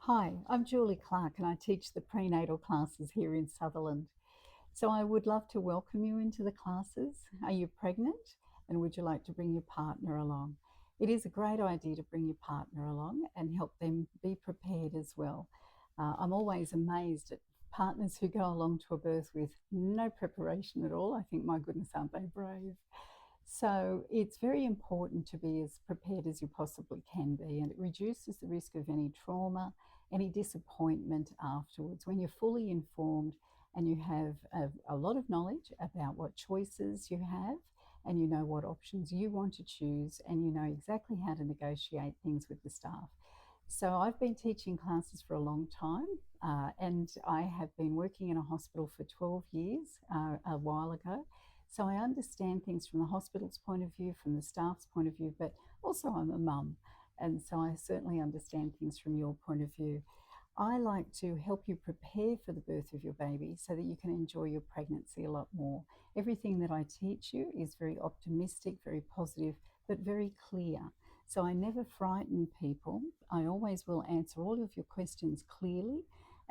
Hi, I'm Julie Clarke and I teach the prenatal classes here in Sutherland. So I would love to welcome you into the classes. Are you pregnant and would you like to bring your partner along? It is a great idea to bring your partner along and help them be prepared as well. I'm always amazed at partners who go along to a birth with no preparation at all. I think, my goodness, aren't they brave? So it's very important to be as prepared as you possibly can be, and it reduces the risk of any trauma, any disappointment afterwards. When you're fully informed and you have a lot of knowledge about what choices you have, and you know what options you want to choose, and you know exactly how to negotiate things with the staff. So I've been teaching classes for a long time, and I have been working in a hospital for 12 years a while ago. So I understand things from the hospital's point of view, from the staff's point of view, but also I'm a mum. And so I certainly understand things from your point of view. I like to help you prepare for the birth of your baby so that you can enjoy your pregnancy a lot more. Everything that I teach you is very optimistic, very positive, but very clear. So I never frighten people. I always will answer all of your questions clearly.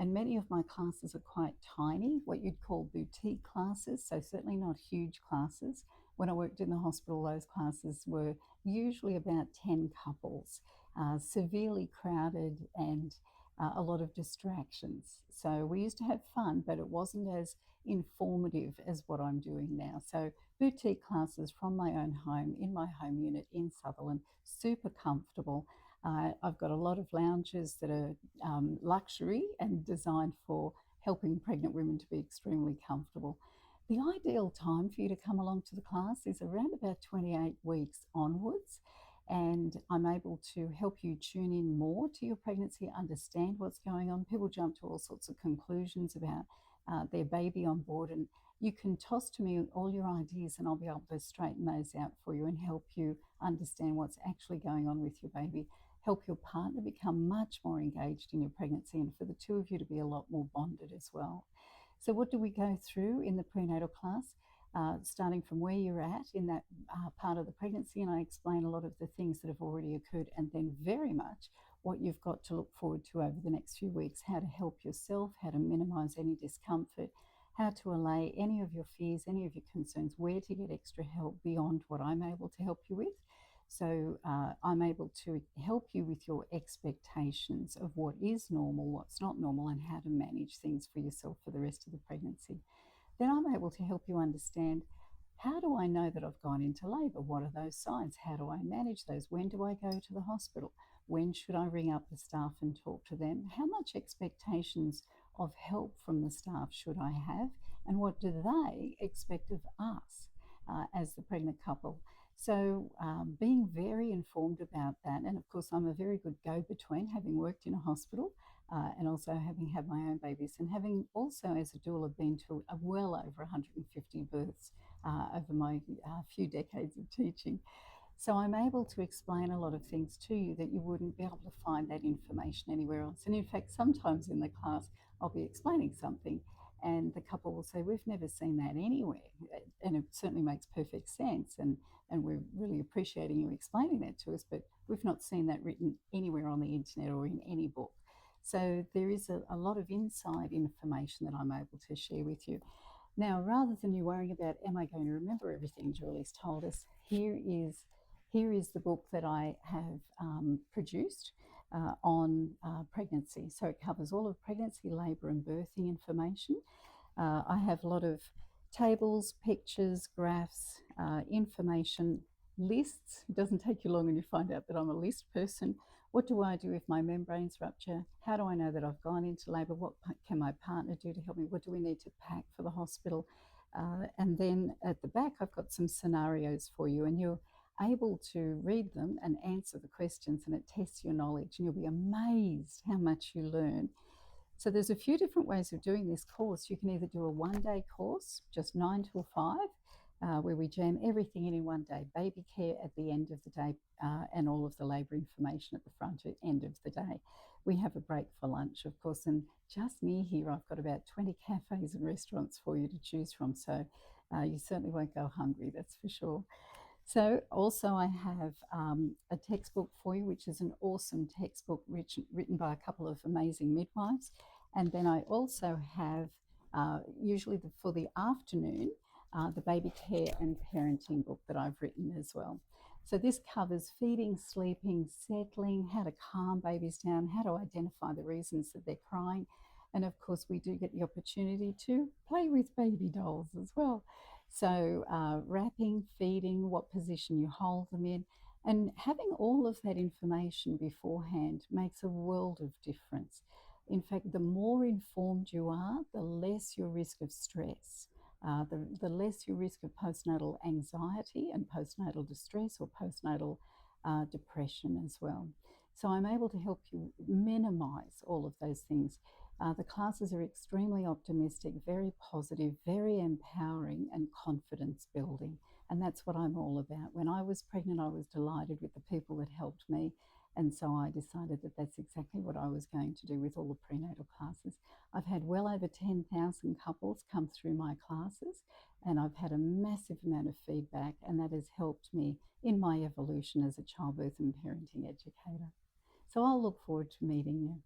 And many of my classes are quite tiny, what you'd call boutique classes, so certainly not huge classes. When I worked in the hospital, those classes were usually about 10 couples, severely crowded and a lot of distractions. So we used to have fun, but it wasn't as informative as what I'm doing now. So boutique classes from my own home, in my home unit in Sutherland, super comfortable. I've got a lot of lounges that are luxury and designed for helping pregnant women to be extremely comfortable. The ideal time for you to come along to the class is around about 28 weeks onwards, and I'm able to help you tune in more to your pregnancy, understand what's going on. People jump to all sorts of conclusions about their baby on board, and you can toss to me all your ideas, and I'll be able to straighten those out for you and help you understand what's actually going on with your baby. Help your partner become much more engaged in your pregnancy, and for the two of you to be a lot more bonded as well. So, what do we go through in the prenatal class? Starting from where you're at in that part of the pregnancy, and I explain a lot of the things that have already occurred, and then very much what you've got to look forward to over the next few weeks, how to help yourself, how to minimize any discomfort, how to allay any of your fears, any of your concerns, where to get extra help beyond what I'm able to help you with. So I'm able to help you with your expectations of what is normal, what's not normal, and how to manage things for yourself for the rest of the pregnancy. Then I'm able to help you understand, how do I know that I've gone into labour? What are those signs? How do I manage those? When do I go to the hospital? When should I ring up the staff and talk to them? How much expectations of help from the staff should I have? And what do they expect of us as the pregnant couple? So, being very informed about that, and of course, I'm a very good go between, having worked in a hospital and also having had my own babies, and having also, as a doula, been to well over 150 births over my few decades of teaching. So I'm able to explain a lot of things to you that you wouldn't be able to find that information anywhere else. And in fact, sometimes in the class, I'll be explaining something and the couple will say, we've never seen that anywhere. And it certainly makes perfect sense. And we're really appreciating you explaining that to us, but we've not seen that written anywhere on the internet or in any book. So there is a lot of inside information that I'm able to share with you. Now, rather than you worrying about, am I going to remember everything Julie's told us, here is the book that I have produced on pregnancy. So it covers all of pregnancy, labour and birthing information. I have a lot of tables, pictures, graphs, information, lists. It doesn't take you long and you find out that I'm a list person. What do I do if my membranes rupture? How do I know that I've gone into labour? What can my partner do to help me? What do we need to pack for the hospital? And then at the back, I've got some scenarios for you, and you're able to read them and answer the questions, and it tests your knowledge, and you'll be amazed how much you learn. So there's a few different ways of doing this course. You can either do a one-day course, just 9 till 5, where we jam everything in one day, baby care at the end of the day, and all of the labour information at the front end of the day. We have a break for lunch, of course, and just near here, I've got about 20 cafes and restaurants for you to choose from. So you certainly won't go hungry, that's for sure. So also I have a textbook for you, which is an awesome textbook written by a couple of amazing midwives. And then I also have, usually for the afternoon, the baby care and parenting book that I've written as well. So this covers feeding, sleeping, settling, how to calm babies down, how to identify the reasons that they're crying. And of course, we do get the opportunity to play with baby dolls as well. So, wrapping, feeding, what position you hold them in, and having all of that information beforehand makes a world of difference. In fact, the more informed you are, the less your risk of stress, the less your risk of postnatal anxiety and postnatal distress or postnatal depression as well. So, I'm able to help you minimize all of those things. The classes are extremely optimistic, very positive, very empowering, and confidence building. And that's what I'm all about. When I was pregnant, I was delighted with the people that helped me. And so I decided that that's exactly what I was going to do with all the prenatal classes. I've had well over 10,000 couples come through my classes, and I've had a massive amount of feedback, and that has helped me in my evolution as a childbirth and parenting educator. So I'll look forward to meeting you.